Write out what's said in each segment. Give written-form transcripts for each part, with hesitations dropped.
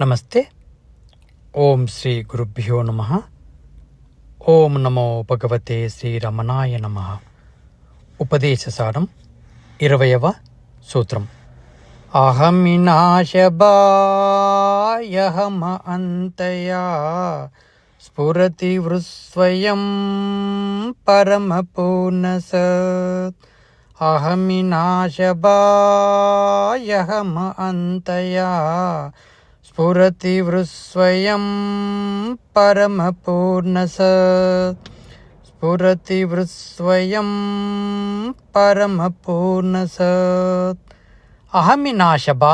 నమస్తే. ఓం శ్రీ గురుభ్యో నమ. ఓం నమో భగవతే శ్రీరమణాయ నమ. ఉపదేశసారం 20వ సూత్రం. అహమినాశబాయహమ అంతయా స్ఫురతి వృస్వయం పరమపూర్ణసత్. అహమినాశబాయహమ అంతయా స్ఫురతి వృస్వయం పరమపూర్ణసత్. స్ఫురతి వృస్వయం పరమపూర్ణసత్. అహమినాశభా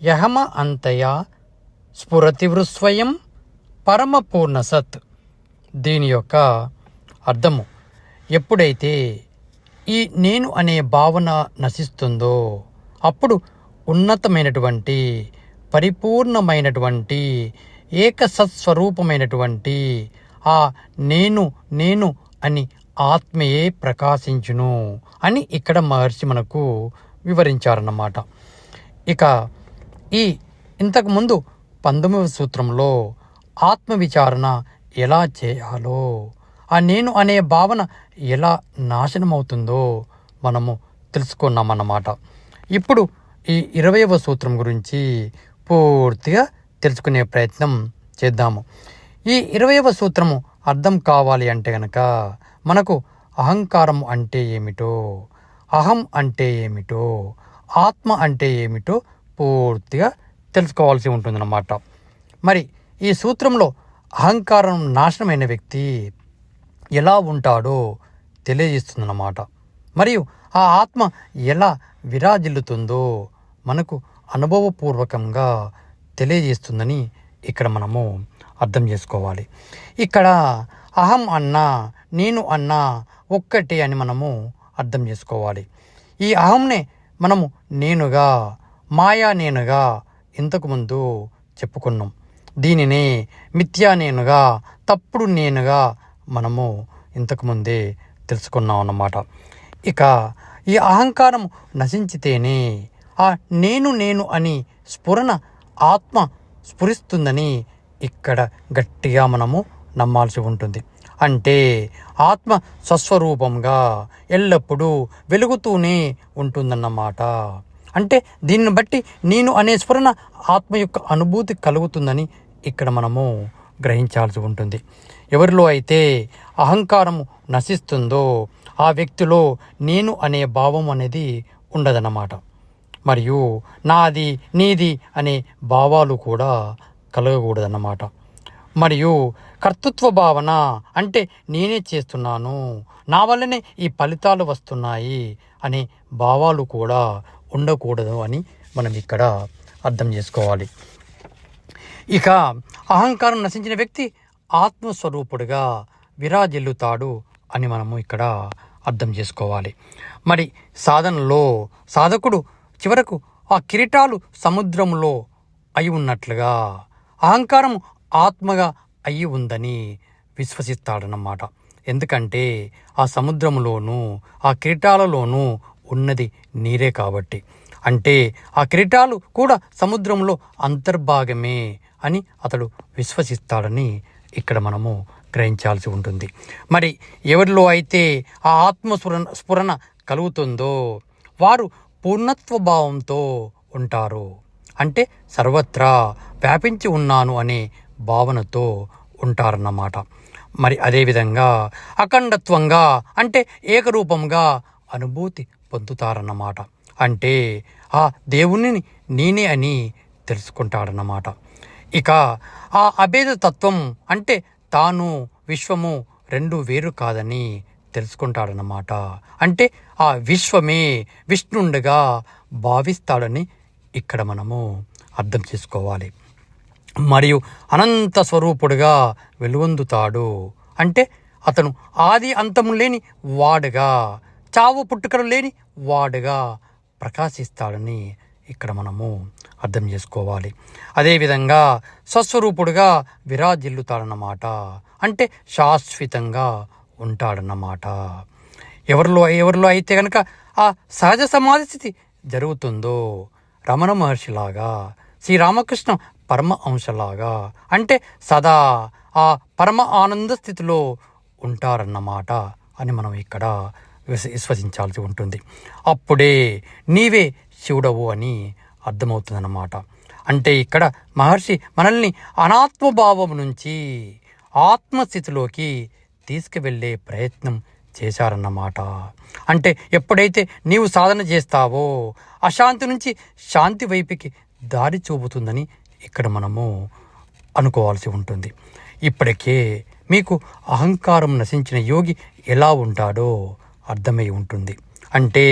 యహమ అంతయా స్ఫురతి వృస్వయం పరమపూర్ణసత్. దీని యొక్క అర్థము, ఎప్పుడైతే ఈ నేను అనే భావన నశిస్తుందో అప్పుడు ఉన్నతమైనటువంటి పరిపూర్ణమైనటువంటి ఏకసత్స్వరూపమైనటువంటి ఆ నేను నేను అని ఆత్మయే ప్రకాశించును అని ఇక్కడ మహర్షి మనకు వివరించారన్నమాట. ఇక ఇంతకుముందు 19వ సూత్రంలో ఆత్మవిచారణ ఎలా చేయాలో, ఆ నేను అనే భావన ఎలా నాశనమవుతుందో మనము తెలుసుకున్నామన్నమాట. ఇప్పుడు ఈ 20వ సూత్రం గురించి పూర్తిగా తెలుసుకునే ప్రయత్నం చేద్దాము. ఈ 20వ సూత్రము అర్థం కావాలి అంటే గనక మనకు అహంకారం అంటే ఏమిటో, అహం అంటే ఏమిటో, ఆత్మ అంటే ఏమిటో పూర్తిగా తెలుసుకోవాల్సి ఉంటుందన్నమాట. మరి ఈ సూత్రంలో అహంకారం నాశనమైన వ్యక్తి ఎలా ఉంటాడో తెలియజేస్తుందన్నమాట. మరియు ఆ ఆత్మ ఎలా విరాజిల్లుతుందో మనకు అనుభవపూర్వకంగా తెలియజేస్తుందని ఇక్కడ మనము అర్థం చేసుకోవాలి. ఇక్కడ అహం అన్నా నేను అన్నా ఒక్కటే అని మనము అర్థం చేసుకోవాలి. ఈ అహంనే మనము నేనుగా, మాయా నేనుగా ఇంతకుముందు చెప్పుకున్నాం. దీనినే మిథ్యా నేనుగా, తప్పుడు నేనుగా మనము ఇంతకుముందే తెలుసుకున్నాం అన్నమాట. ఇక ఈ అహంకారం నశించితేనే ఆ నేను నేను అని స్ఫురణ ఆత్మ స్ఫురిస్తుందని ఇక్కడ గట్టిగా మనము నమ్మాల్సి ఉంటుంది. అంటే ఆత్మ స్వస్వరూపంగా ఎల్లప్పుడూ వెలుగుతూనే ఉంటుందన్నమాట. అంటే దీనిని బట్టి నేను అనే స్ఫురణ ఆత్మ యొక్క అనుభూతి కలుగుతుందని ఇక్కడ మనము గ్రహించాల్సి ఉంటుంది. ఎవరిలో అయితే అహంకారము నశిస్తుందో ఆ వ్యక్తిలో నేను అనే భావం అనేది ఉండదన్నమాట. మరియు నాది నీది అనే భావాలు కూడా కలగకూడదన్నమాట. మరియు కర్తృత్వ భావన అంటే నేనే చేస్తున్నాను, నా వల్లనే ఈ ఫలితాలు వస్తున్నాయి అనే భావాలు కూడా ఉండకూడదు అని మనం ఇక్కడ అర్థం చేసుకోవాలి. ఇక అహంకారం నశించిన వ్యక్తి ఆత్మస్వరూపుడుగా విరాజిల్లుతాడు అని మనము ఇక్కడ అర్థం చేసుకోవాలి. మరి సాధనలో సాధకుడు చివరకు ఆ కిరీటాలు సముద్రంలో అయి ఉన్నట్లుగా అహంకారం ఆత్మగా అయి ఉందని విశ్వసిస్తాడన్నమాట. ఎందుకంటే ఆ సముద్రంలోనూ ఆ కిరీటాలలోనూ ఉన్నది నీరే కాబట్టి. అంటే ఆ కిరీటాలు కూడా సముద్రంలో అంతర్భాగమే అని అతడు విశ్వసిస్తాడని ఇక్కడ మనము గ్రహించాల్సి ఉంటుంది. మరి ఎవరిలో అయితే ఆ స్ఫురణ కలుగుతుందో వారు పూర్ణత్వ భావంతో ఉంటారు. అంటే సర్వత్రా వ్యాపించి ఉన్నాను అనే భావనతో ఉంటారన్నమాట. మరి అదేవిధంగా అఖండత్వంగా అంటే ఏకరూపంగా అనుభూతి పొందుతారన్నమాట. అంటే ఆ దేవుణ్ణి నేనే అని తెలుసుకుంటాడన్నమాట. ఇక ఆ అభేద తత్వం అంటే తాను విశ్వము రెండు వేరు కాదని తెలుసుకుంటాడన్నమాట. అంటే ఆ విశ్వమే విష్ణుండగా భావిస్తాడని ఇక్కడ మనము అర్థం చేసుకోవాలి. మరియు అనంత స్వరూపుడుగా వెలుగొందుతాడు. అంటే అతను ఆది అంతము లేని వాడుగా, చావు పుట్టుకలు లేని వాడుగా ప్రకాశిస్తాడని ఇక్కడ మనము అర్థం చేసుకోవాలి. అదేవిధంగా స్వస్వరూపుడుగా విరాజిల్లుతాడన్నమాట. అంటే శాశ్వతంగా ఉంటాడన్నమాట. ఎవరిలో అయితే కనుక ఆ సహజ సమాధి స్థితి జరుగుతుందో రమణ మహర్షిలాగా శ్రీరామకృష్ణ పరమ అంశలాగా, అంటే సదా ఆ పరమ ఆనంద స్థితిలో ఉంటారన్నమాట అని మనం ఇక్కడ విశ్వసించాల్సి ఉంటుంది. అప్పుడే నీవే శివుడవు అని అర్థమవుతుందన్నమాట. అంటే ఇక్కడ మహర్షి మనల్ని అనాత్మభావం నుంచి ఆత్మస్థితిలోకి తీసుకువెళ్ళే ప్రయత్నం చేశారన్నమాట. అంటే ఎప్పుడైతే నీవు సాధన చేస్తావో అశాంతి నుంచి శాంతి వైపుకి దారి చూపుతుందని ఇక్కడ మనము అనుకోవాల్సి ఉంటుంది. ఇప్పటికే మీకు అహంకారం నశించిన యోగి ఎలా ఉంటాడో అర్థమై ఉంటుంది. అంటే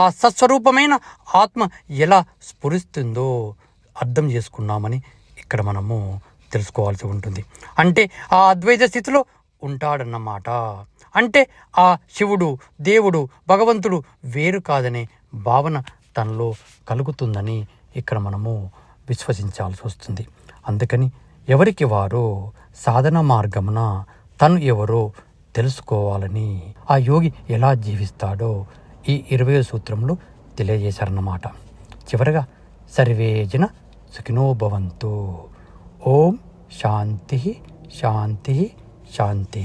ఆ సత్స్వరూపమైన ఆత్మ ఎలా స్ఫురిస్తుందో అర్థం చేసుకున్నామని ఇక్కడ మనము తెలుసుకోవాల్సి ఉంటుంది. అంటే ఆ అద్వైత స్థితిలో ఉంటాడన్నమాట. అంటే ఆ శివుడు, దేవుడు, భగవంతుడు వేరు కాదనే భావన తనలో కలుగుతుందని ఇక్కడ మనము విశ్వసించాల్సి వస్తుంది. అందుకని ఎవరికి వారు సాధన మార్గమున తను ఎవరో తెలుసుకోవాలని ఆ యోగి ఎలా జీవిస్తాడో ఈ 20వ సూత్రంలో తెలియజేశారన్నమాట. చివరగా సర్వే జన సుఖినో భవంతు. ఓం శాంతి శాంతి శాంతి.